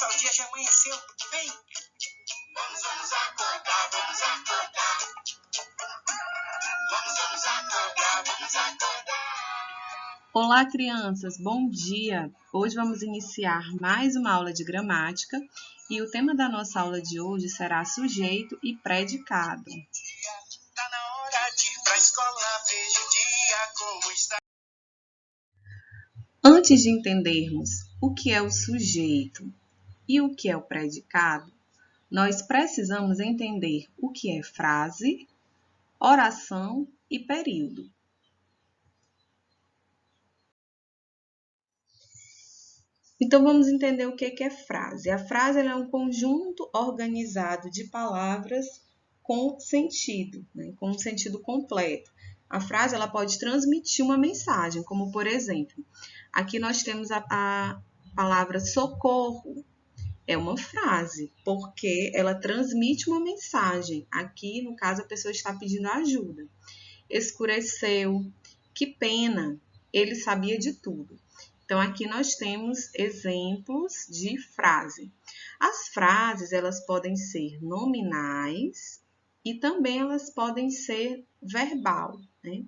Nossa, o dia já amanheceu. Vem! Vamos acordar, vamos acordar. Vamos acordar, vamos acordar. Olá, crianças, bom dia! Hoje vamos iniciar mais uma aula de gramática e o tema da nossa aula de hoje será sujeito e predicado. Tá na hora de ir pra escola, veja o dia como está. Antes de entendermos o que é o sujeito e o que é o predicado, nós precisamos entender o que é frase, oração e período. Então, vamos entender o que é frase. A frase é um conjunto organizado de palavras com sentido, com um sentido completo. A frase ela pode transmitir uma mensagem, como por exemplo, aqui nós temos a palavra socorro. É uma frase, porque ela transmite uma mensagem. Aqui, no caso, a pessoa está pedindo ajuda. Escureceu, que pena, ele sabia de tudo. Então, aqui nós temos exemplos de frase. As frases, elas podem ser nominais e também elas podem ser verbal, né?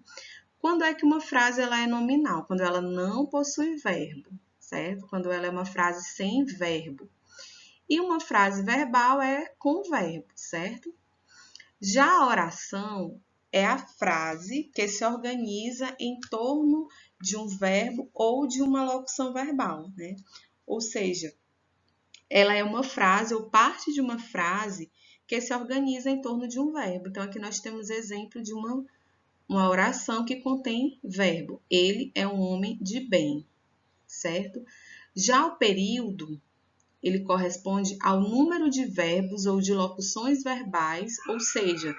Quando é que uma frase ela é nominal? Quando ela não possui verbo, certo? Quando ela é uma frase sem verbo. E uma frase verbal é com verbo, certo? Já a oração é a frase que se organiza em torno de um verbo ou de uma locução verbal, né? Ou seja, ela é uma frase ou parte de uma frase que se organiza em torno de um verbo. Então, aqui nós temos exemplo de uma oração que contém verbo. Ele é um homem de bem, certo? Já o período, ele corresponde ao número de verbos ou de locuções verbais, ou seja,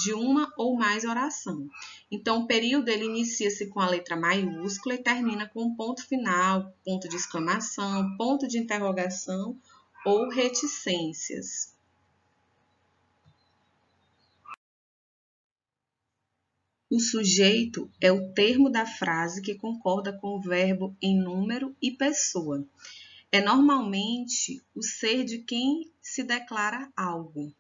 de uma ou mais oração. Então, o período ele inicia-se com a letra maiúscula e termina com um ponto final, ponto de exclamação, ponto de interrogação ou reticências. O sujeito é o termo da frase que concorda com o verbo em número e pessoa. É normalmente o ser de quem se declara algo.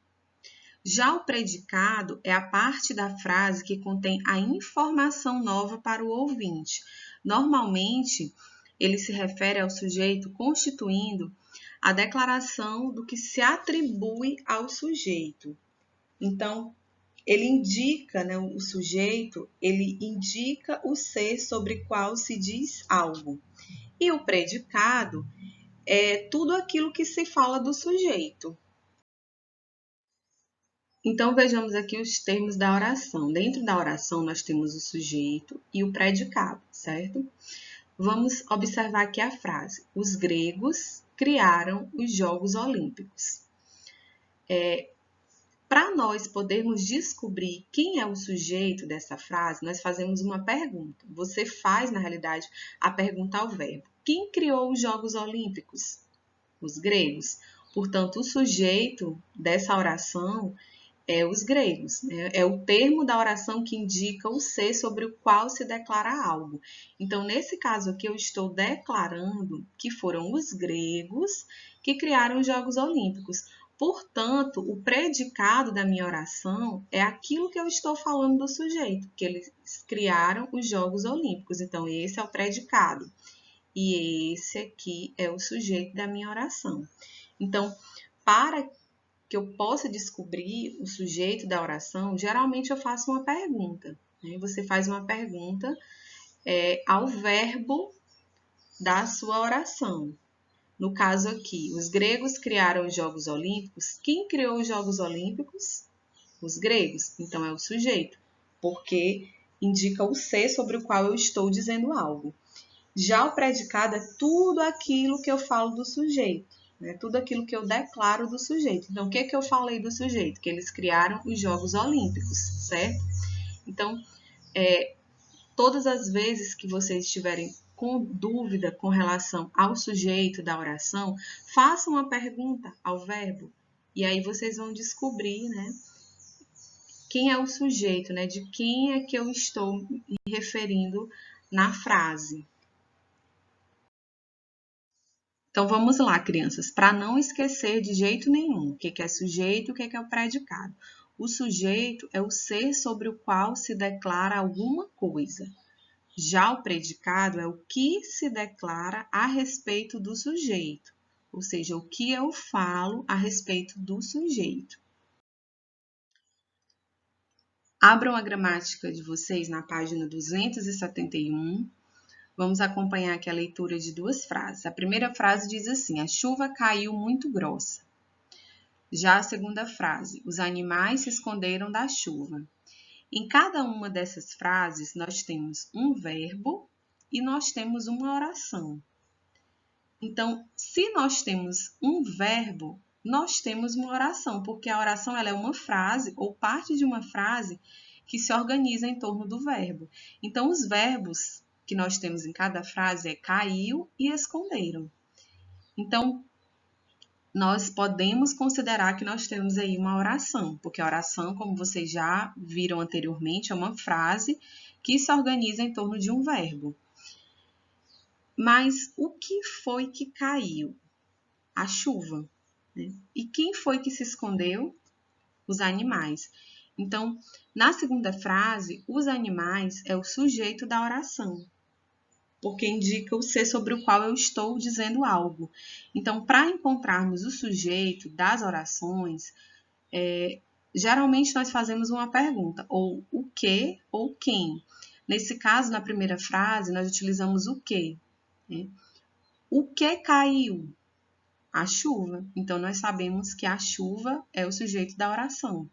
Já o predicado é a parte da frase que contém a informação nova para o ouvinte. Normalmente, ele se refere ao sujeito constituindo a declaração do que se atribui ao sujeito. Então, ele indica, o sujeito, ele indica o ser sobre qual se diz algo. E o predicado é tudo aquilo que se fala do sujeito. Então, vejamos aqui os termos da oração. Dentro da oração, nós temos o sujeito e o predicado, certo? Vamos observar aqui a frase. Os gregos criaram os Jogos Olímpicos. Para nós podermos descobrir quem é o sujeito dessa frase, nós fazemos uma pergunta. Você faz, na realidade, a pergunta ao verbo. Quem criou os Jogos Olímpicos? Os gregos. Portanto, o sujeito dessa oração é os gregos, né? É o termo da oração que indica o ser sobre o qual se declara algo. Então, nesse caso aqui, eu estou declarando que foram os gregos que criaram os Jogos Olímpicos. Portanto, o predicado da minha oração é aquilo que eu estou falando do sujeito, que eles criaram os Jogos Olímpicos. Então, esse é o predicado. E esse aqui é o sujeito da minha oração. Então, para que eu possa descobrir o sujeito da oração, geralmente eu faço uma pergunta. Né? Você faz uma pergunta ao verbo da sua oração. No caso aqui, os gregos criaram os Jogos Olímpicos. Quem criou os Jogos Olímpicos? Os gregos. Então, é o sujeito, porque indica o ser sobre o qual eu estou dizendo algo. Já o predicado é tudo aquilo que eu falo do sujeito, né? Tudo aquilo que eu declaro do sujeito. Então, o que eu falei do sujeito? Que eles criaram os Jogos Olímpicos, certo? Então, todas as vezes que vocês estiverem com dúvida com relação ao sujeito da oração, façam uma pergunta ao verbo e aí vocês vão descobrir, né, quem é o sujeito, né, de quem é que eu estou me referindo na frase. Então, vamos lá, crianças, para não esquecer de jeito nenhum o que é sujeito e o que é o predicado. O sujeito é o ser sobre o qual se declara alguma coisa. Já o predicado é o que se declara a respeito do sujeito, ou seja, o que eu falo a respeito do sujeito. Abram a gramática de vocês na página 271. Vamos acompanhar aqui a leitura de duas frases. A primeira frase diz assim: a chuva caiu muito grossa. Já a segunda frase: os animais se esconderam da chuva. Em cada uma dessas frases, nós temos um verbo e nós temos uma oração. Então, se nós temos um verbo, nós temos uma oração, porque a oração ela é uma frase ou parte de uma frase que se organiza em torno do verbo. Então, os verbos que nós temos em cada frase é caiu e esconderam. Então, nós podemos considerar que nós temos aí uma oração, porque a oração, como vocês já viram anteriormente, é uma frase que se organiza em torno de um verbo. Mas o que foi que caiu? A chuva. Né? E quem foi que se escondeu? Os animais. Então, na segunda frase, os animais é o sujeito da oração, porque indica o ser sobre o qual eu estou dizendo algo. Então, para encontrarmos o sujeito das orações, geralmente nós fazemos uma pergunta, ou o que ou quem. Nesse caso, na primeira frase, nós utilizamos o que. Né? O que caiu? A chuva. Então, nós sabemos que a chuva é o sujeito da oração.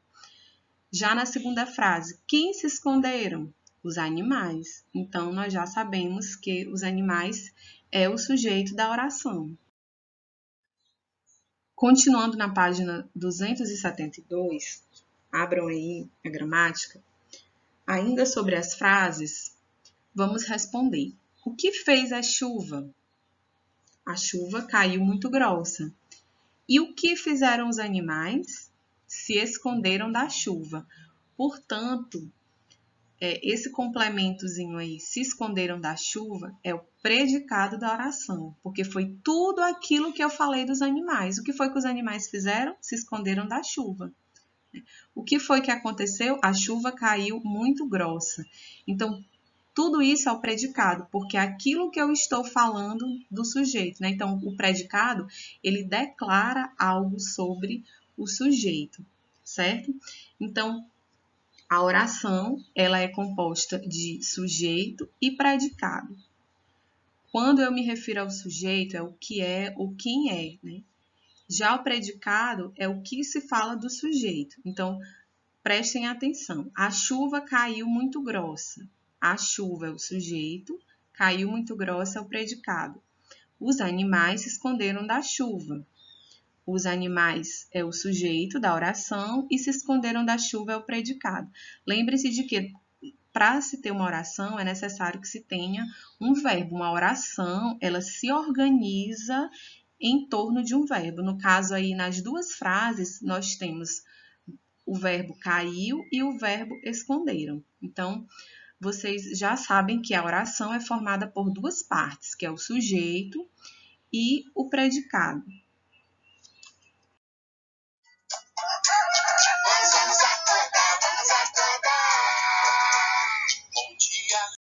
Já na segunda frase, quem se esconderam? Os animais. Então, nós já sabemos que os animais é o sujeito da oração. Continuando na página 272, abram aí a gramática. Ainda sobre as frases, vamos responder. O que fez a chuva? A chuva caiu muito grossa. E o que fizeram os animais? Se esconderam da chuva. Portanto, esse complementozinho aí, se esconderam da chuva, é o predicado da oração, porque foi tudo aquilo que eu falei dos animais. O que foi que os animais fizeram? Se esconderam da chuva. O que foi que aconteceu? A chuva caiu muito grossa. Então, tudo isso é o predicado, porque é aquilo que eu estou falando do sujeito, né? Então, o predicado, ele declara algo sobre o sujeito, certo? Então, a oração, ela é composta de sujeito e predicado. Quando eu me refiro ao sujeito, é o que é ou quem é, né? Já o predicado é o que se fala do sujeito. Então, prestem atenção. A chuva caiu muito grossa. A chuva é o sujeito, caiu muito grossa é o predicado. Os animais se esconderam da chuva. Os animais é o sujeito da oração e se esconderam da chuva é o predicado. Lembre-se de que para se ter uma oração é necessário que se tenha um verbo. Uma oração, ela se organiza em torno de um verbo. No caso aí, nas duas frases, nós temos o verbo caiu e o verbo esconderam. Então, vocês já sabem que a oração é formada por duas partes, que é o sujeito e o predicado.